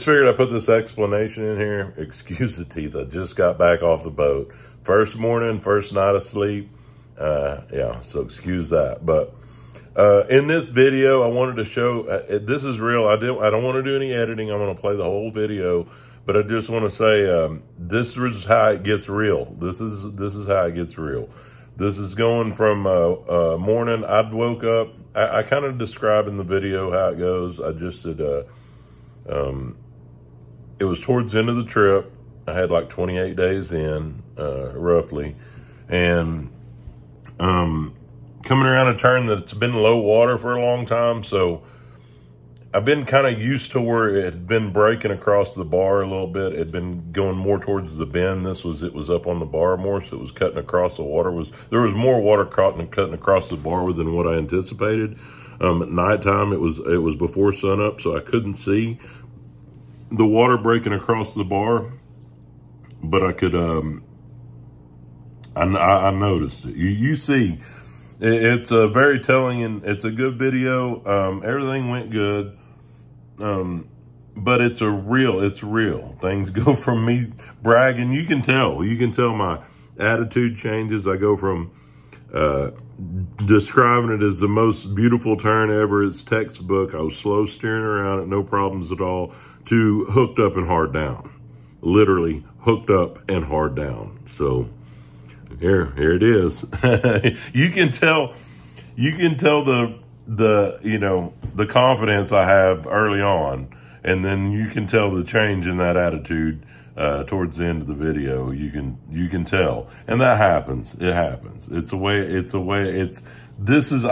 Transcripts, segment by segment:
just figured I'd put this explanation in here. Excuse the teeth. I just got back off the boat. First morning, first night of sleep. Yeah, so excuse that. But in this video, I wanted to show, this is real. I don't want to do any editing. I'm going to play the whole video. But I just want to say, this is how it gets real. This is how it gets real. This is going from morning. I woke up. I kind of describe in the video how it goes. I just said, it was towards the end of the trip. I had like 28 days in, roughly. And coming around a turn that's been low water for a long time. So I've been kind of used to where it had been breaking across the bar a little bit. It had been going more towards the bend. It was up on the bar more, so it was cutting across the water. There was more water cutting across the bar than what I anticipated. At nighttime, it was before sunup, so I couldn't see the water breaking across the bar, but I could. I noticed it. You see, it's a very telling, and it's a good video. Everything went good. But it's real. Things go from me bragging. You can tell my attitude changes. I go from, describing it as the most beautiful turn ever. It's textbook. I was slow steering around it, no problems at all, to hooked up and hard down. Literally hooked up and hard down. So here it is. You can tell the confidence I have early on, and then you can tell the change in that attitude towards the end of the video. You can tell, and that happens. It happens. I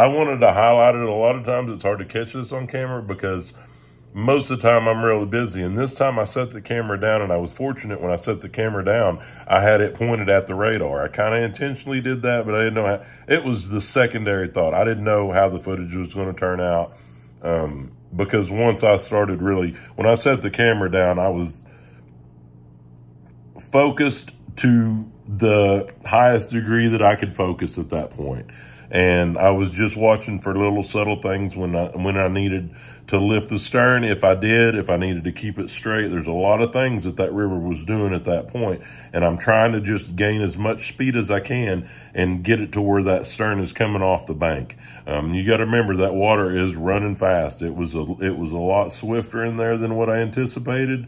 wanted to highlight it. A lot of times it's hard to catch this on camera because most of the time I'm really busy. And this time I set the camera down, and I was fortunate when I set the camera down, I had it pointed at the radar. I kind of intentionally did that, but I didn't know how. It was the secondary thought. I didn't know how the footage was going to turn out. Because once I started when I set the camera down, I was focused to the highest degree that I could focus at that point. And I was just watching for little subtle things when I needed to lift the stern. If I needed to keep it straight, there's a lot of things that river was doing at that point. And I'm trying to just gain as much speed as I can and get it to where that stern is coming off the bank. You got to remember that water is running fast. It was a lot swifter in there than what I anticipated.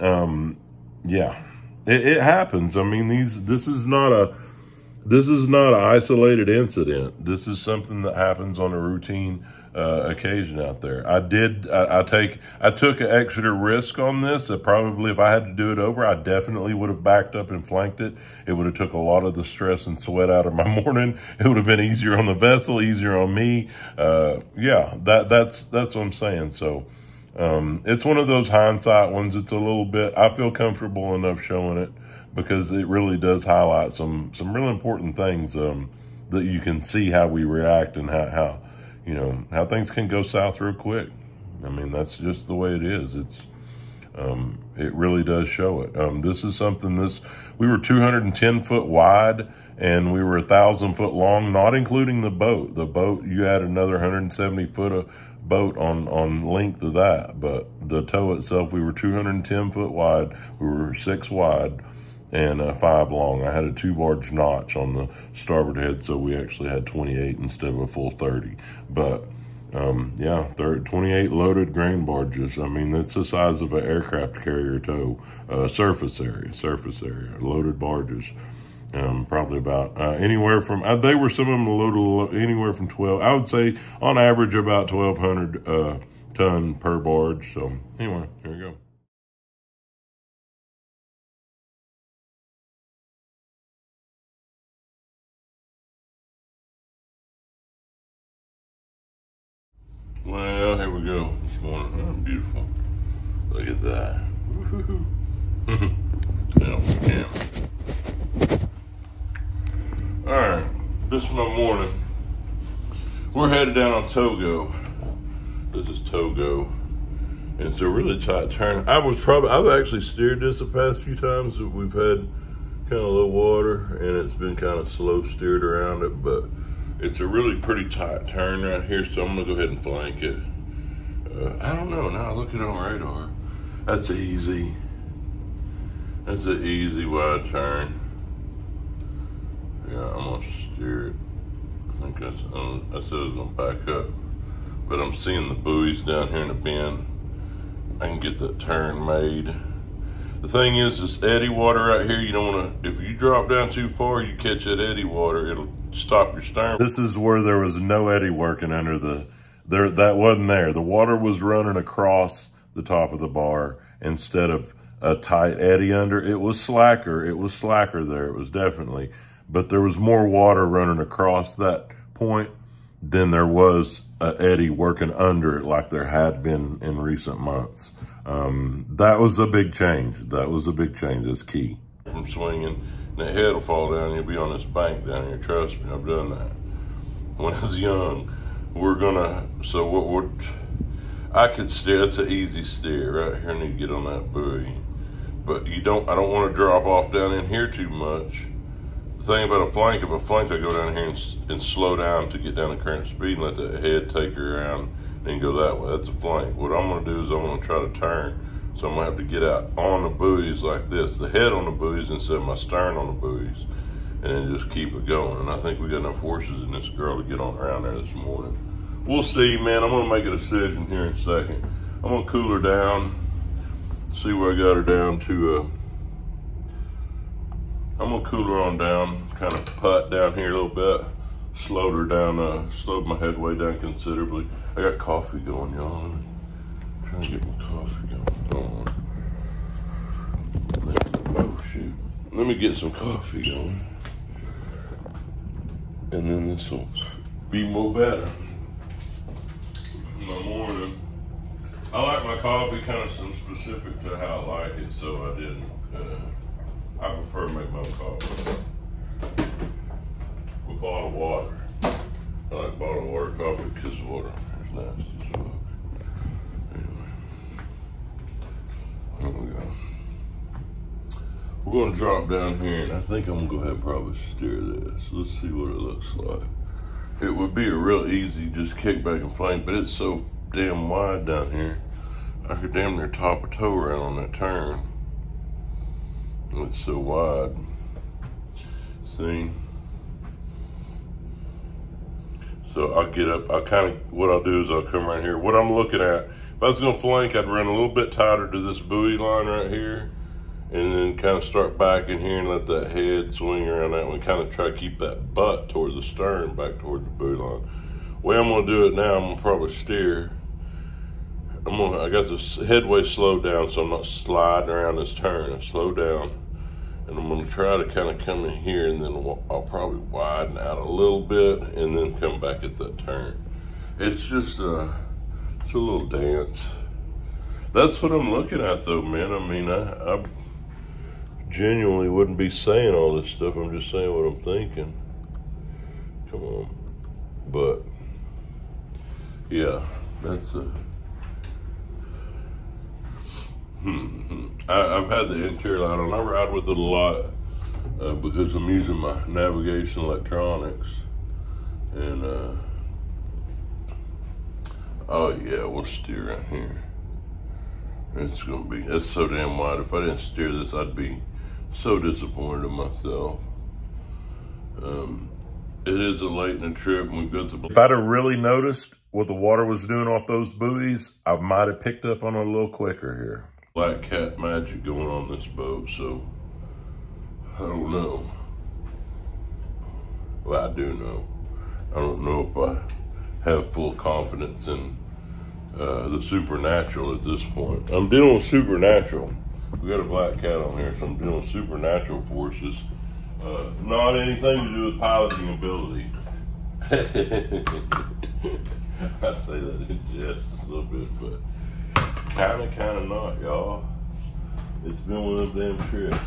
Yeah, it happens. I mean, this is not an isolated incident. This is something that happens on a routine occasion out there. I took an extra risk on this. Probably if I had to do it over, I definitely would have backed up and flanked it. It would have took a lot of the stress and sweat out of my morning. It would have been easier on the vessel, easier on me. Yeah, that's what I'm saying. So it's one of those hindsight ones. It's a little bit, I feel comfortable enough showing it, because it really does highlight some real important things that you can see how we react and how things can go south real quick. I mean, that's just the way it is. It really does show it. This is something, we were 210 foot wide and we were 1,000 foot long, not including the boat. The boat, you had another 170 foot of boat on length of that, but the tow itself, we were 210 foot wide. We were 6 wide and 5 long. I had a 2 barge notch on the starboard head, so we actually had 28 instead of a full 30. But yeah, 28 loaded grain barges. I mean, that's the size of an aircraft carrier tow, surface area, loaded barges. Probably about anywhere from, they were some of them loaded anywhere from 12, I would say on average about 1,200 ton per barge. So anyway, here we go. Well, here we go this morning. Oh, beautiful. Look at that. Yeah, we can. All right, this is my morning. We're headed down on Togo. This is Togo. And it's a really tight turn. I've actually steered this the past few times that we've had kind of low water, and it's been kind of slow steered around it, but it's a really pretty tight turn right here, so I'm gonna go ahead and flank it. I don't know, now I look at it on radar. That's easy. That's an easy wide turn. Yeah, I'm gonna steer it. I think I said I was gonna back up, but I'm seeing the buoys down here in the bend. I can get that turn made. The thing is, this eddy water right here, you don't wanna, if you drop down too far, you catch that eddy water, it'll stop your stern. This is where there was no eddy working under that wasn't there. The water was running across the top of the bar instead of a tight eddy under. It was slacker there, it was definitely. But there was more water running across that point than there was an eddy working under it like there had been in recent months. That was a big change. That was a big change. That's key. From swinging, and the head will fall down, you'll be on this bank down here. Trust me, I've done that. When I was young, I could steer, that's an easy steer right here, and you get on that buoy. But I don't want to drop off down in here too much. The thing about a flank, if I flank, I go down here and slow down to get down to current speed and let the head take her around and go that way. That's a flank. What I'm gonna do is I'm gonna try to turn. So I'm gonna have to get out on the buoys like this, the head on the buoys instead of my stern on the buoys, and then just keep it going. And I think we got enough horses in this girl to get on around there this morning. We'll see, man. I'm gonna make a decision here in a second. I'm gonna cool her down, see where I got her down to. I'm gonna cool her on down, kind of putt down here a little bit, slowed her down, slowed my headway down considerably. I got coffee going, y'all. Trying to get my coffee going. Oh shoot. Let me get some coffee going. And then this will be more better. In the morning. I like my coffee kind of some specific to how I like it, so I didn't. I prefer to make my own coffee with bottled water. I like bottled water coffee because the water is nasty as fuck. Anyway, here we go. We're going to drop down here, and I think I'm going to go ahead and probably steer this. Let's see what it looks like. It would be a real easy just kick back and flank, but it's so damn wide down here. I could damn near top a toe around on that turn. It's so wide. See? So I'll get up, what I'll do is I'll come right here. What I'm looking at, if I was gonna flank, I'd run a little bit tighter to this buoy line right here, and then kind of start back in here and let that head swing around that one, kind of try to keep that butt toward the stern, back toward the buoy line. The way I'm gonna do it now, I'm gonna probably steer. I got this headway slowed down so I'm not sliding around this turn. I slow down, and I'm gonna try to kind of come in here, and then I'll probably widen out a little bit and then come back at that turn. It's just it's a little dance. That's what I'm looking at though, man. I mean, I genuinely wouldn't be saying all this stuff. I'm just saying what I'm thinking. Come on. But yeah, that's I've had the interior light on. I ride with it a lot because I'm using my navigation electronics. And oh yeah, we'll steer right here. It's so damn wide. If I didn't steer this, I'd be so disappointed in myself. It is a late in the trip, and we've got to. If I'd have really noticed what the water was doing off those buoys, I might have picked up on it a little quicker here. Black cat magic going on this boat, so I don't know. Well, I do know. I don't know if I have full confidence in the supernatural at this point. I'm dealing with supernatural. We got a black cat on here, so I'm dealing with supernatural forces. Not anything to do with piloting ability. I say that in jest a little bit, but kind of not, y'all. It's been one of them damn trips.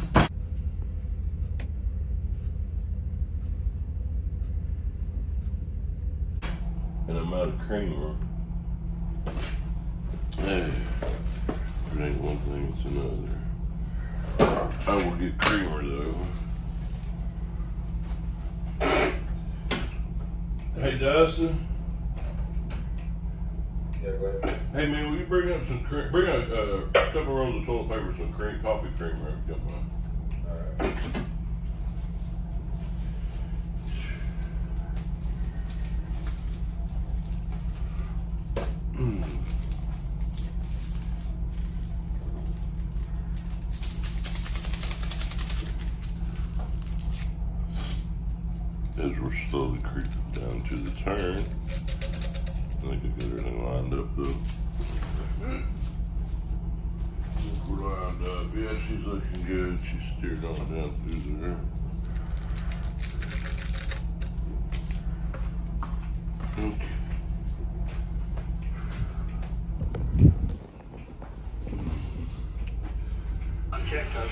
And I'm out of creamer. Hey, if it ain't one thing, it's another. I will get creamer though. Hey Dustin. Yeah, go ahead. Hey man, will you bring up some cream? Bring a couple rolls of toilet paper, some cream, coffee creamer, if you don't mind. All right. As we're slowly creeping down to the turn, I think I got everything lined up though. We're lined up. Yeah, she's looking good. She's steered on down through there. Okay. Unchecked, huh?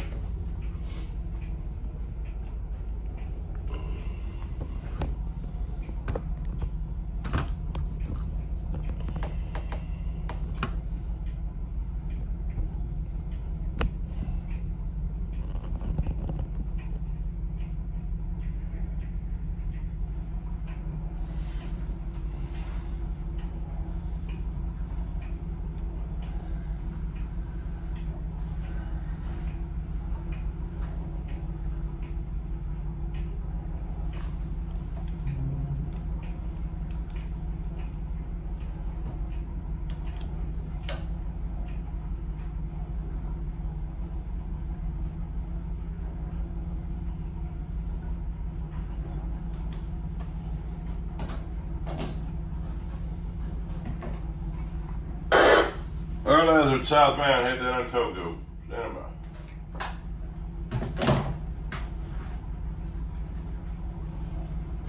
Earl Etheridge southbound, head down to Togo. Stand by.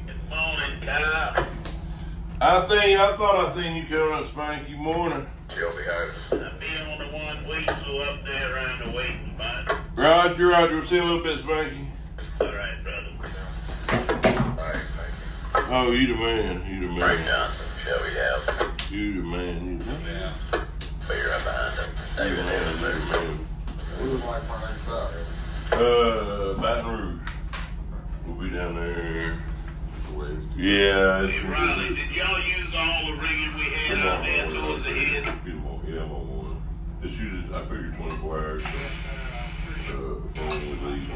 Good morning, Kyle. I thought I seen you coming up Spanky morning. You'll be home. I'll be on the one weasel up there around the waiting spot. Roger, we'll see you in a little bit, Spanky. All right, brother. All right, thank you. Oh, you the man, Frank Johnson, Shelby House. You the man. Yeah. Be right behind him. David Evans there. What was like my next stop? Baton Rouge. We'll be down there. Yeah. Hey, Riley, did y'all use all the rigging we had out there towards the head? Yeah, I'm on one. It's usually, I figure 24 hours before we leave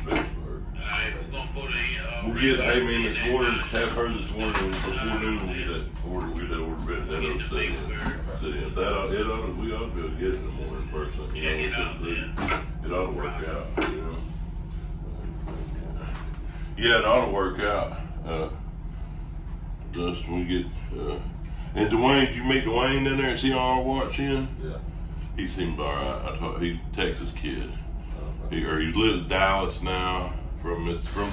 Vicksburg. Alright, we're gonna put We'll get, hey man, this morning, have her this morning, before noon, we'll get that order bit, that ought to stay in. We ought to be able to get it in the morning first thing, you know, it ought to work out, you know. Yeah, it ought to work out. Just when we get, and Dwayne, did you meet Dwayne down there and see our watch in? Yeah. He seemed all right. He's a Texas kid. He lives in Dallas now. From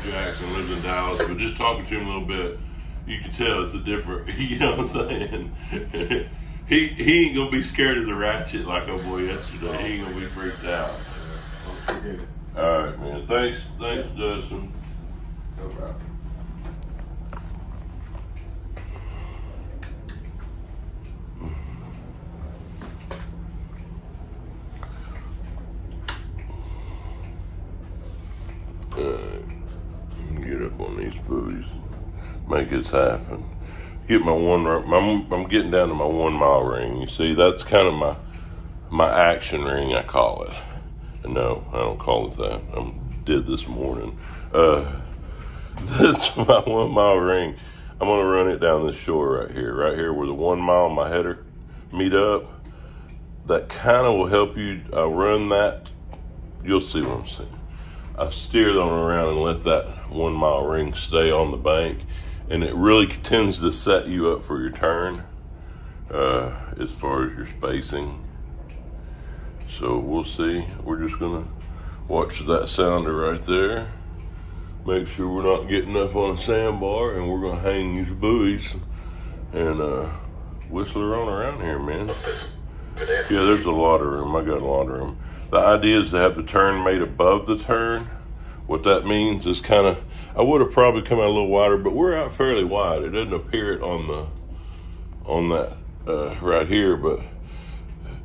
Jackson, lives in Dallas. But just talking to him a little bit, you can tell it's a different. You know what I'm saying? he ain't gonna be scared of the ratchet like our boy yesterday. He ain't gonna be freaked out. All right, man. Thanks, Justin. No problem. Get up on these buoys, make this happen. Get my one. I'm getting down to my 1 mile ring. You see, that's kind of my action ring, I call it. No, I don't call it that. I did this morning. This is my 1 mile ring. I'm gonna run it down this shore right here where the 1 mile and my header meet up. That kind of will help you run that. You'll see what I'm saying. I steer them around and let that 1 mile ring stay on the bank, and it really tends to set you up for your turn as far as your spacing. So we'll see. We're just gonna watch that sounder right there. Make sure we're not getting up on a sandbar, and we're gonna hang these buoys and whistle her on around here, man. Yeah, there's a lot of room. I got a lot of room. The idea is to have the turn made above the turn. What that means is kind of, I would have probably come out a little wider, but we're out fairly wide. It doesn't appear it on that right here, but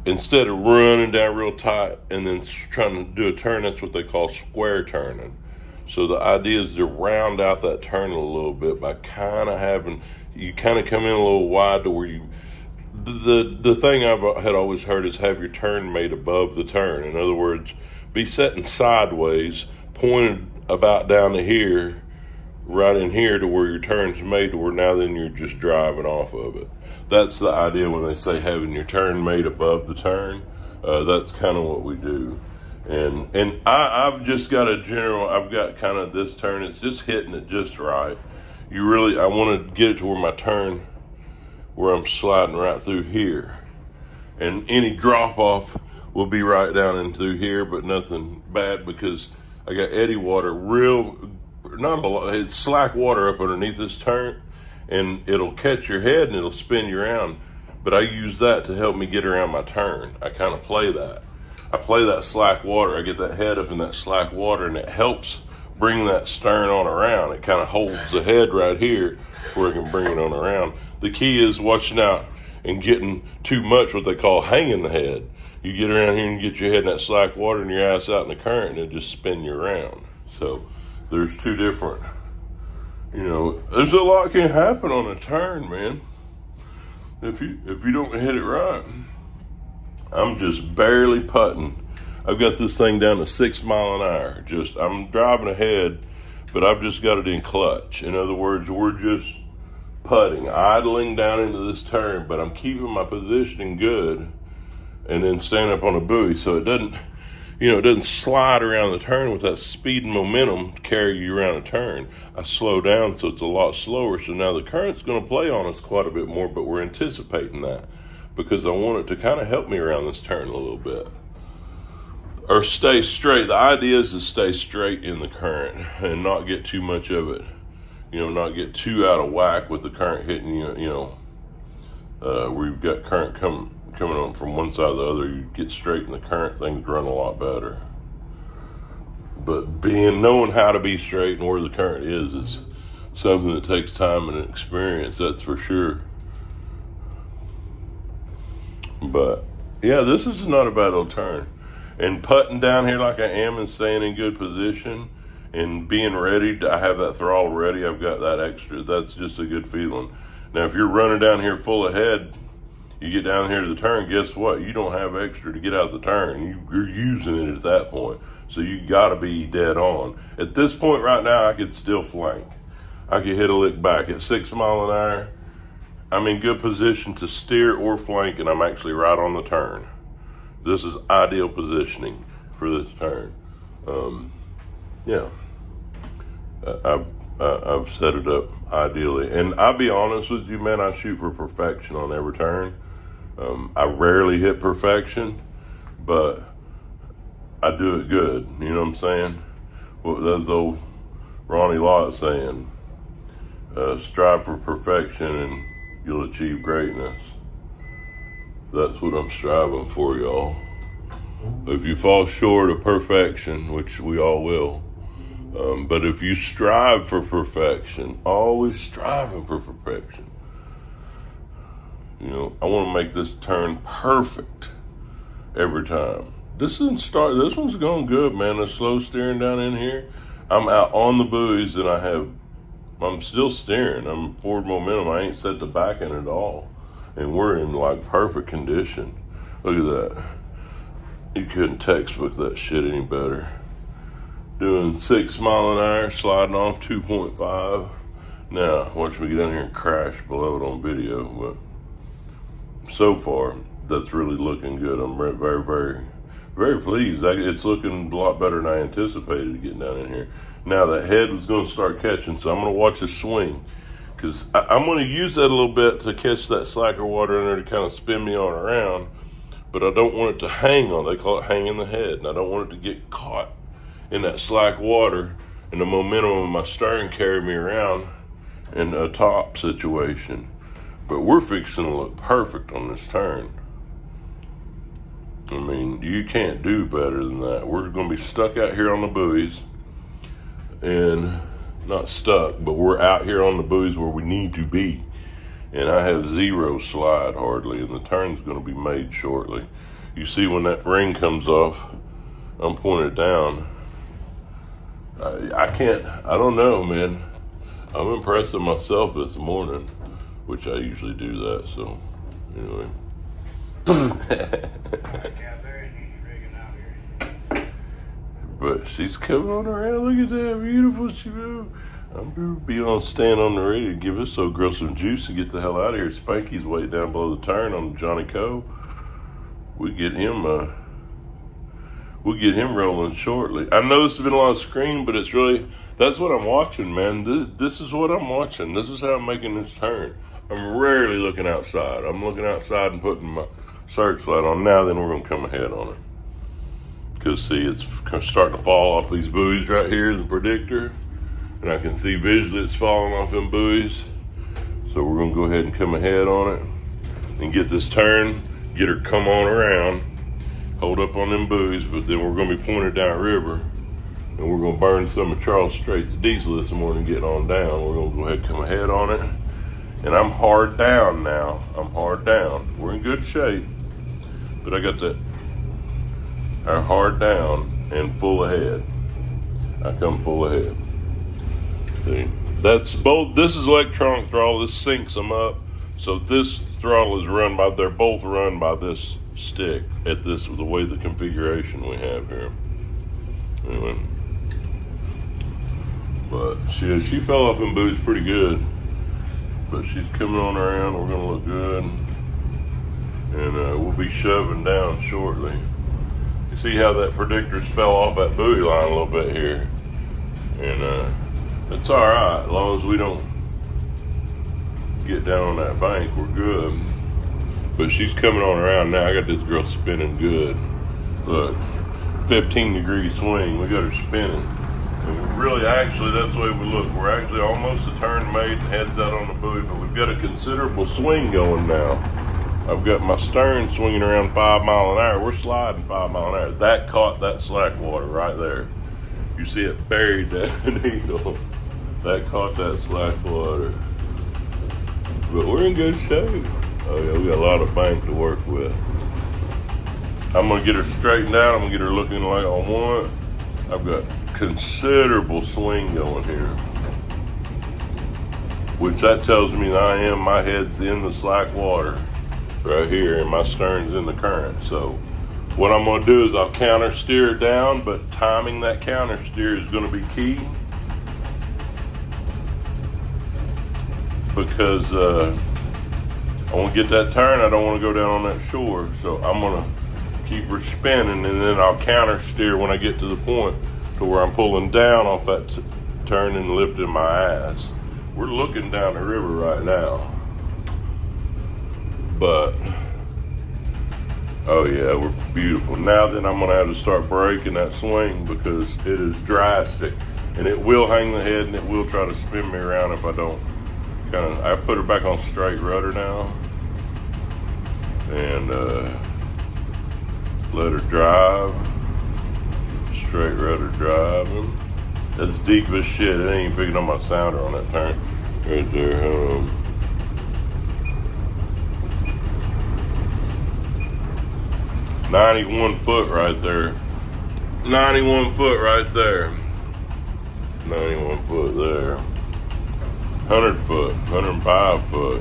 instead of running down real tight and then trying to do a turn, that's what they call square turning. So the idea is to round out that turn a little bit by kind of having, you kind of come in a little wide to where the thing I've had always heard is have your turn made above the turn. In other words, be setting sideways, pointed about down to here, right in here to where your turn's made, to where now then you're just driving off of it. That's the idea when they say having your turn made above the turn. That's kind of what we do. And I've just got I've got kind of this turn, it's just hitting it just right. I want to get it to where my turn, where I'm sliding right through here. And any drop off will be right down and through here, but nothing bad because I got eddy water, not a lot, it's slack water up underneath this turn, and it'll catch your head and it'll spin you around. But I use that to help me get around my turn. I kind of play that. I play that slack water. I get that head up in that slack water, and it helps bring that stern on around. It kind of holds the head right here where it can bring it on around. The key is watching out and getting too much what they call hanging the head. You get around here and get your head in that slack water and your ass out in the current, and it just spin you around. So there's two different, there's a lot can happen on a turn, man. If you don't hit it right. I'm just barely putting. I've got this thing down to 6 miles an hour. I'm driving ahead, but I've just got it in clutch. In other words, we're just putting, idling down into this turn, but I'm keeping my positioning good and then stand up on a buoy so it doesn't slide around the turn with that speed and momentum to carry you around a turn. I slow down so it's a lot slower, so now the current's going to play on us quite a bit more, but we're anticipating that because I want it to kind of help me around this turn a little bit. Or stay straight. The idea is to stay straight in the current and not get too much of it, not get too out of whack with the current hitting you, where you've got current coming on from one side to the other. You get straight in the current, things run a lot better. But knowing how to be straight and where the current is something that takes time and experience, that's for sure. But yeah, this is not a bad little turn. And putting down here like I am and staying in good position and being ready, I have that throttle ready, I've got that extra, that's just a good feeling. Now if you're running down here full ahead, you get down here to the turn, guess what? You don't have extra to get out of the turn. You're using it at that point. So you got to be dead on. At this point right now, I could still flank. I could hit a lick back. At 6 miles an hour, I'm in good position to steer or flank, and I'm actually right on the turn. This is ideal positioning for this turn. Yeah. I've set it up ideally. And I'll be honest with you, man, I shoot for perfection on every turn. I rarely hit perfection, but I do it good. You know what I'm saying? Well, that's old Ronnie Lott saying, strive for perfection and you'll achieve greatness. That's what I'm striving for, y'all. If you fall short of perfection, which we all will, but if you strive for perfection, always striving for perfection, I want to make this turn perfect every time. This one's going good, man. The slow steering down in here. I'm out on the buoys and I'm still steering. I'm forward momentum. I ain't set the back end at all. And we're in like perfect condition. Look at that. You couldn't textbook that shit any better. Doing 6 miles an hour, sliding off 2.5. Now, watch me get down here and crash below it on video. But so far, that's really looking good. I'm very, very, very pleased. It's looking a lot better than I anticipated getting down in here. Now, that head was going to start catching, so I'm going to watch it swing. Because I'm going to use that a little bit to catch that slacker water in there to kind of spin me on around. But I don't want it to hang on. They call it hanging the head. And I don't want it to get caught in that slack water and the momentum of my stern carry me around in a top situation. But we're fixing to look perfect on this turn. I mean, you can't do better than that. We're going to be stuck out here on the buoys. And not stuck, but we're out here on the buoys where we need to be. And I have zero slide hardly, and the turn's going to be made shortly. You see when that ring comes off, I'm pointed down. I don't know, man. I'm impressed with myself this morning, which I usually do that, so Anyway. But she's coming on around. Look at that, beautiful she moved. I'm gonna be on stand on the radio to give this old girl some juice to get the hell out of here. Spanky's way down below the turn on Johnny Coe. We'll get him rolling shortly. I know this has been a lot of screen, but it's really, that's what I'm watching, man. This is what I'm watching. This is how I'm making this turn. I'm rarely looking outside. I'm looking outside and putting my searchlight on. Now then we're gonna come ahead on it. Because see, it's starting to fall off these buoys right here, the predictor. And I can see visually it's falling off them buoys. So we're gonna go ahead and come ahead on it and get this turn, get her come on around, hold up on them buoys, but then we're gonna be pointed down river and we're gonna burn some of Charles Strait's diesel this morning getting on down. We're gonna go ahead and come ahead on it. And I'm hard down now. I'm hard down. We're in good shape, but I got that hard down and full ahead. I come full ahead. See, that's both. This is electronic throttle. This syncs them up. So this throttle is run by. They're both run by this stick at this the way the configuration we have here. Anyway, but she fell off in boots pretty good. But she's coming on around. We're gonna look good, and we'll be shoving down shortly. You see how that predictor's fell off that buoy line a little bit here, and it's all right as long as we don't get down on that bank. We're good. But she's coming on around now. I got this girl spinning good. Look, 15-degree swing. We got her spinning. And really, actually, that's the way we look. We're actually almost a turn made, heads out on the buoy, but we've got a considerable swing going now. I've got my stern swinging around 5 miles an hour. We're sliding 5 miles an hour. That caught that slack water right there. You see it buried that needle. That caught that slack water. But we're in good shape. Oh yeah, we got a lot of bank to work with. I'm gonna get her straightened out. I'm gonna get her looking like I want. I've got considerable swing going here, which that tells me that my head's in the slack water right here and my stern's in the current. So what I'm gonna do is I'll counter steer down, but timing that counter steer is gonna be key, because I want to get that turn. I don't want to go down on that shore. So I'm gonna keep her spinning, and then I'll counter steer when I get to the point to where I'm pulling down off that turn and lifting my ass. We're looking down the river right now, but oh yeah, we're beautiful. Now then I'm gonna have to start braking that swing because it is drastic, and it will hang the head and it will try to spin me around if I don't I put her back on straight rudder now and let her drive. Straight rudder driving. That's deep as shit. It ain't picking up my sounder on that turn right there. 91 foot right there. 91 foot right there. 91 foot there. 100 foot. 105 foot.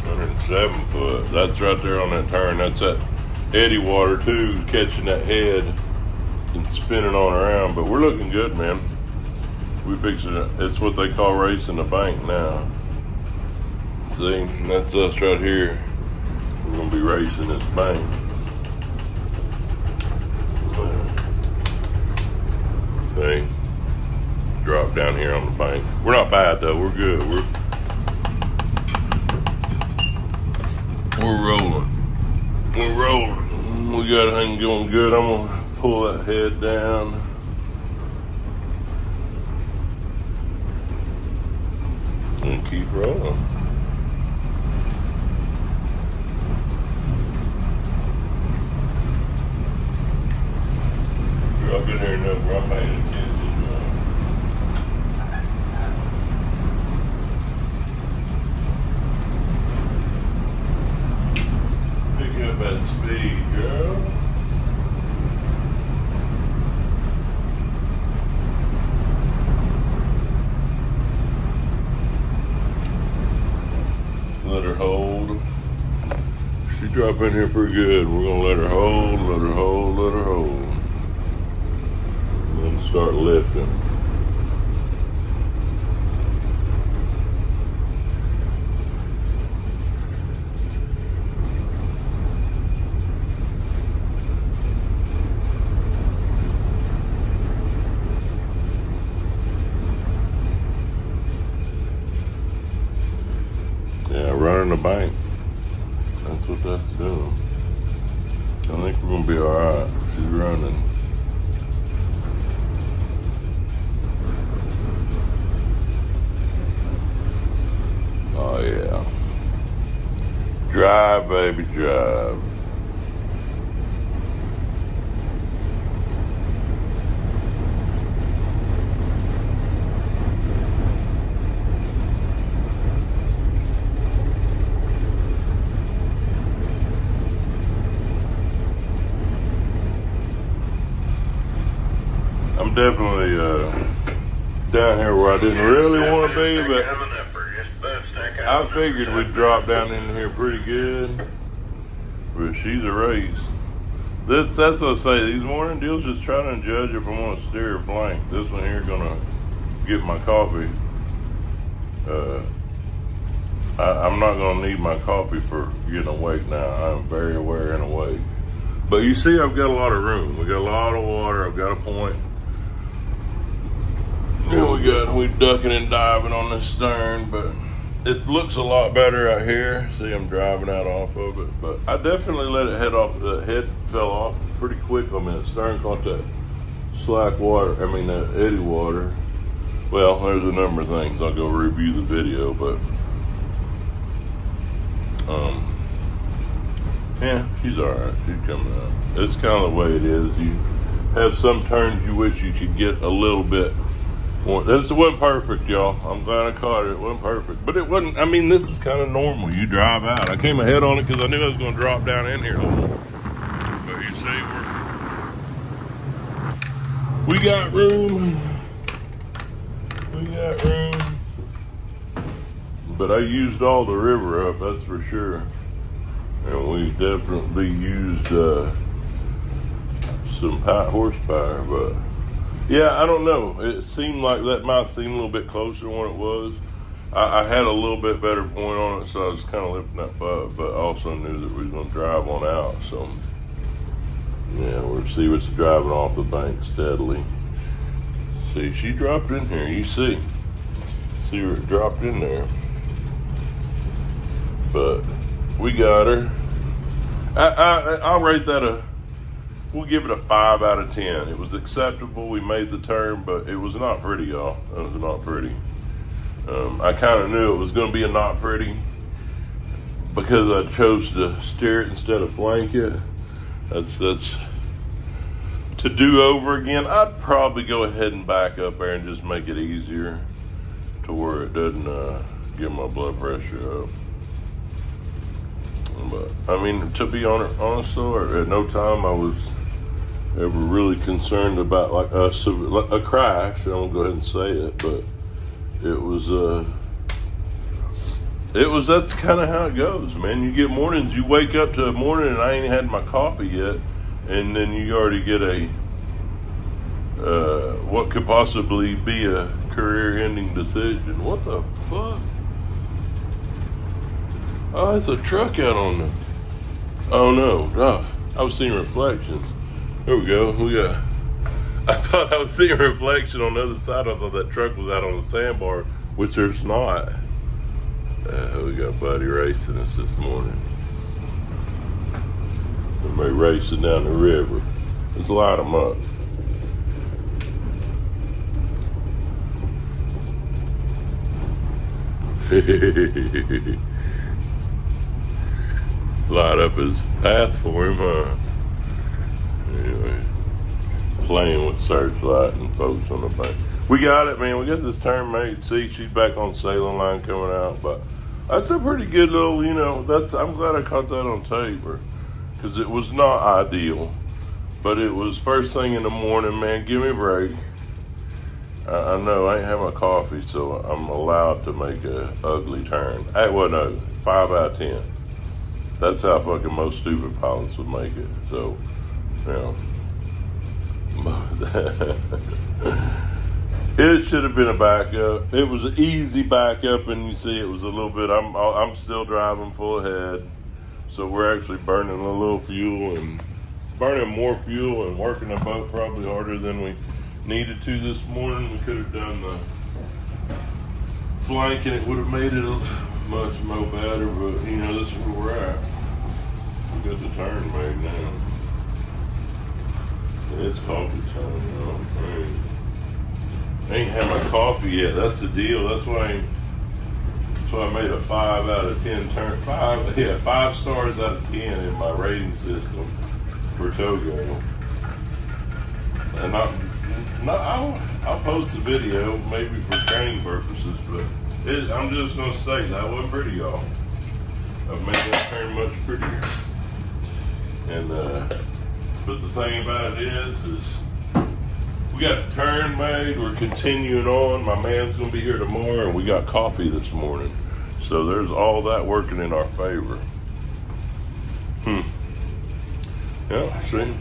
107 foot. That's right there on that turn. That's that eddy water too, catching that head and spinning on around. But we're looking good, man. We fixing it. It's what they call racing the bank now. See, that's us right here. We're gonna be racing this bank. See, drop down here on the bank. We're not bad though. We're good. We're rolling. We're rolling. We got everything going good. I'm gonna pull that head down. And keep rolling. I've been here enough where I'm paying attention. Pick up that speed, girl. Let her hold. drop in here pretty good. We're gonna let her hold, let her hold, let her hold. Then start lifting. Yeah, running the bank. That's what that's doing. I think we're gonna be all right. She's running. Oh yeah. Drive, baby, drive. I'm definitely down here where I didn't really want to be, but I figured we'd drop down in here pretty good. But she's a race. That's what I say. These morning deals just trying to judge if I want to steer or flank. This one here gonna get my coffee. I'm not gonna need my coffee for getting awake now. I'm very aware and awake. But you see, I've got a lot of room. We got a lot of water. I've got a point. Yeah, we ducking and diving on the stern, but it looks a lot better out here. See, I'm driving out off of it, but I definitely let it head off. The head fell off pretty quick on me. The stern caught that slack water. I mean, that eddy water. Well, there's a number of things. I'll go review the video, but yeah, she's all right. She's coming out. It's kind of the way it is. You have some turns you wish you could get a little bit. This wasn't perfect, y'all. I'm glad I caught it. It wasn't perfect. But it wasn't, I mean, this is kind of normal. You drive out. I came ahead on it because I knew I was going to drop down in here. But you see, we got room. We got room. But I used all the river up, that's for sure. And we definitely used some horsepower, but yeah, I don't know. It seemed like that might seem a little bit closer than what it was. I had a little bit better point on it, so I was kind of lifting that up, but I also knew that we were going to drive on out. So, yeah, we'll see what's driving off the bank steadily. See, she dropped in here. You see her dropped in there. But we got her. I'll rate that we'll give it a 5 out of 10. It was acceptable. We made the turn, but it was not pretty, y'all. It was not pretty. I kind of knew it was going to be a not pretty because I chose to steer it instead of flank it. That's to do over again. I'd probably go ahead and back up there and just make it easier to where it doesn't get my blood pressure up. But I mean, to be honest though, at no time I was ever really concerned about like a crash. I won't go ahead and say it, but it was that's kind of how it goes, man. You get mornings, you wake up to a morning and I ain't had my coffee yet, and then you already get a what could possibly be a career-ending decision. What the fuck? Oh, it's a truck out on the. Oh no! Oh, I was seeing reflections. There we go. I thought I was seeing a reflection on the other side. I thought that truck was out on the sandbar, which there's not. We got Buddy racing us this morning. Somebody racing down the river. Let's light them up. Light up his path for him, huh? Anyway, playing with searchlight and folks on the bank. We got it, man. We got this turn made. See, she's back on sailing line coming out, but that's a pretty good little, I'm glad I caught that on tape, because it was not ideal, but it was first thing in the morning, man. Give me a break. I know I ain't had my coffee, so I'm allowed to make a ugly turn. It wasn't ugly. 5 out of 10. That's how fucking most stupid pilots would make it. So, you know. It should have been a backup. It was an easy backup, and you see it was a little bit, I'm still driving full ahead. So we're actually burning a little fuel and burning more fuel and working the boat probably harder than we needed to this morning. We could have done the flank and it would have made it much more better, but you know, this is where we're at. We got the turn made now. It's coffee time, you know. I ain't had my coffee yet. That's the deal. That's why I made a 5 out of 10 turn. 5 stars out of 10 in my rating system for Togo. And I'll post the video maybe for training purposes, but I'm just gonna say that wasn't pretty, y'all. I've made that turn much prettier. And but the thing about it is we got the turn made. We're continuing on. My man's gonna be here tomorrow, and we got coffee this morning. So there's all that working in our favor. Yeah, see.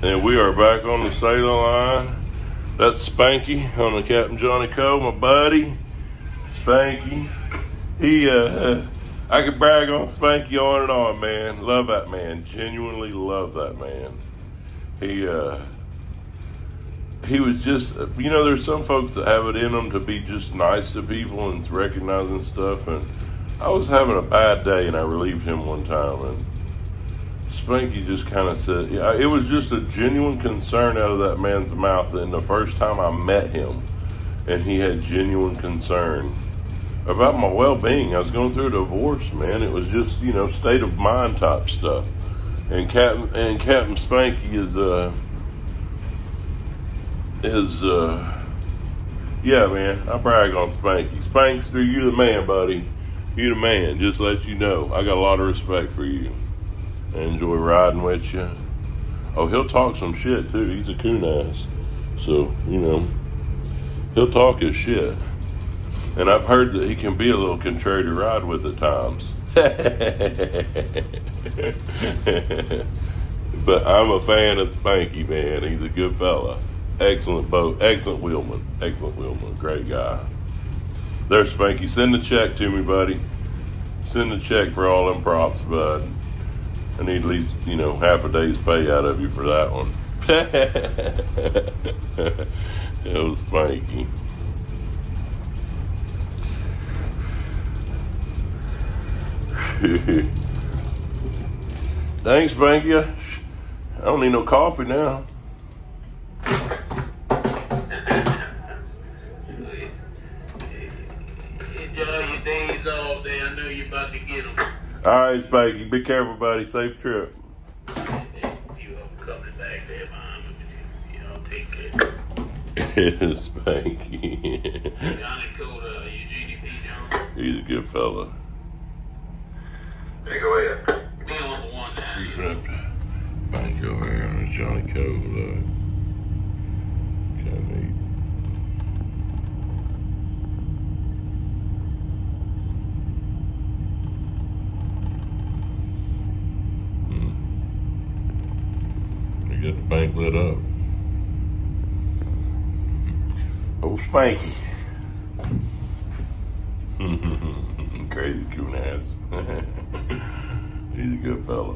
And we are back on the sailing line. That's Spanky on the Captain Johnny Coe, my buddy. Spanky. I could brag on Spanky on and on, man. Love that man. Genuinely love that man. He was just, you know, there's some folks that have it in them to be just nice to people and recognizing stuff. And I was having a bad day and I relieved him one time, and Spanky just kind of said, yeah, it was just a genuine concern out of that man's mouth. And the first time I met him, and he had genuine concern about my well-being. I was going through a divorce, man. It was just, you know, state of mind type stuff. And Captain Spanky yeah, man, I brag on Spanky. Spankster, you the man, buddy. You the man. Just let you know, I got a lot of respect for you. I enjoy riding with you. Oh, he'll talk some shit too. He's a coon ass. So, you know, he'll talk his shit. And I've heard that he can be a little contrary to ride with at times. But I'm a fan of Spanky, man. He's a good fella. Excellent boat. Excellent wheelman. Excellent wheelman. Great guy. There's Spanky. Send the check to me, buddy. Send the check for all them props, bud. I need at least, you know, half a day's pay out of you for that one. It was Spanky. Thanks, Spanky. I don't need no coffee now. Enjoy your days off there. I know you're about to get them. All right, Spanky. Be careful, buddy. Safe trip. You are coming back there behind me. You know, take care. Spanky. Johnny Coe, your GDP, John. He's a good fella. Hey, go ahead. We on the one down Creeping here. up to Bank over here on Johnny Coe. Look. Kind of neat. We got the bank lit up. Oh, Spanky. Crazy coon ass. He's a good fella.